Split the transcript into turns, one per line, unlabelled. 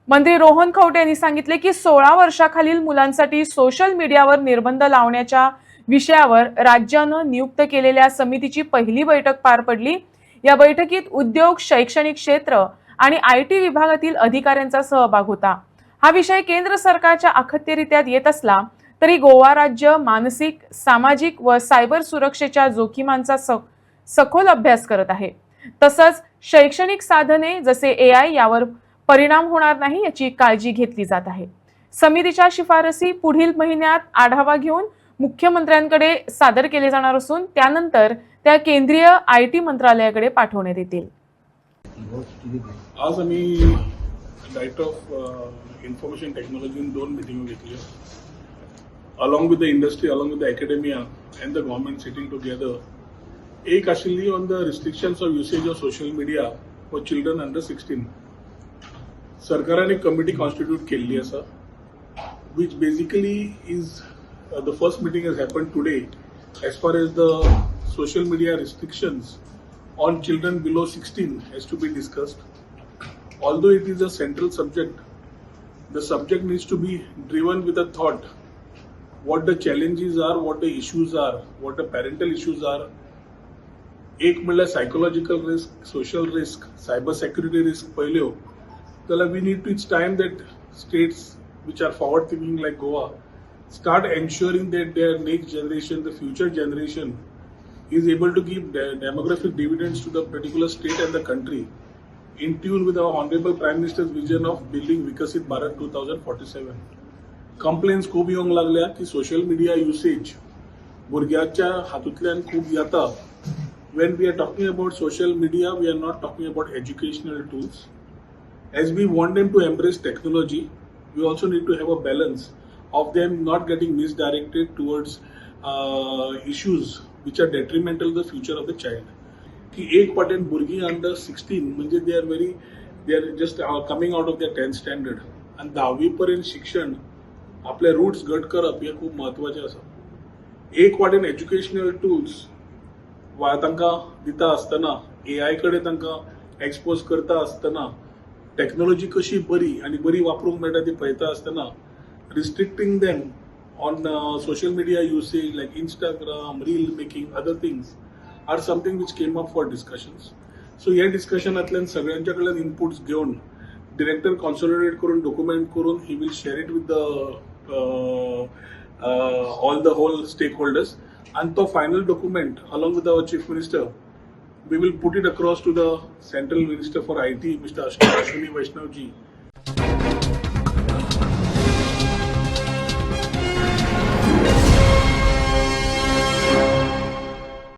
मंत्री रोहन खौटे यांनी सांगितले की 16 वर्षाखालील मुलांसाठी सोशल मीडियावर निर्बंध लावण्याच्या विषयावर राज्यानं नियुक्त केलेल्या समितीची पहिली बैठक पार पडली। या बैठकीत उद्योग, शैक्षणिक क्षेत्र आणि IT विभागातील अधिकाऱ्यांचा सहभाग होता। हा विषय केंद्र सरकारच्या अखत्यारीत्यात येत असला तरी गोवा राज्य मानसिक, सामाजिक व सायबर सुरक्षेच्या जोखीमांचा सखोल अभ्यास करत आहे। तसंच शैक्षणिक साधने जसे AI यावर परिणाम होणार नाही याची काळजी घेतली जात आहे। समितीच्या शिफारसी पुढील महिन्यात आढावा घेऊन मुख्यमंत्र्यांकडे सादर केले जाणार असून त्यानंतर त्या केंद्रीय IT मंत्रालयाकडे पाठवण्यात येतील।
आज आम्ही डायरेक्टर ऑफ इन्फॉर्मेशन टेक्नॉलॉजी दोन मीटिंग घेतली along with the industry, along with the academia and the government sitting together. एक आशिल्ली on the restrictions of usage of social media for children under 16। सरकारान एक कमिटी कॉन्स्टिट्यूट केल्ली आसा which basically is the first meeting has happened today as far as the social media restrictions on children below 16 has to be discussed. Although it is a central subject, the subject needs to be driven with a thought what the challenges are, what the issues are, what the parental issues are. एक म्हणल्यार psychological risk, social risk, cyber security risk पयल्यो त्याला we need to, it's time that states which are forward thinking like Goa start ensuring that their next generation, the future generation, is able to give demographic dividends to the particular state and the country in tune with our Honorable Prime Minister's vision of building Vikasit Bharat 2047. Complaints खूप येवंक लागल्या की social media usage भुरग्याच्या हातूंतल्यान खूप येता. When we are talking about social media, we are not talking about educational tools. As we want them to embrace technology, we also need to have a balance of them not getting misdirected towards issues which are detrimental to the future of the child. की एक पाटेन भुरगीं under 16 म्हणजे they are just coming out of their 10th standard आणि 10वी पर्यंत शिक्षण आपले roots घट करप हे खूप महत्वाचे आसा। एक वाटेन एज्युकेशनल टूल्स तांकां दिता आसतना AI कडे तांकां एक्सपोज करता आसतना टेक्नॉलॉजी कशी बरी आणि बरी वापरूंक मेळटा ती पळयता आसतना restricting them on social media usage like Instagram, reel making, other things are something which came up for discussions. So या डिस्कशनांतल्यान सगळ्यांच्या कडल्यान इनपुट्स घेऊन डिरेक्टर कॉन्सोलिडेट करून डॉक्युमेंट करून he will share it with the all the whole stakeholders and तो final document along with our chief minister we will put it across to the central minister for IT, Mr. Ashwini Vaishnav ji.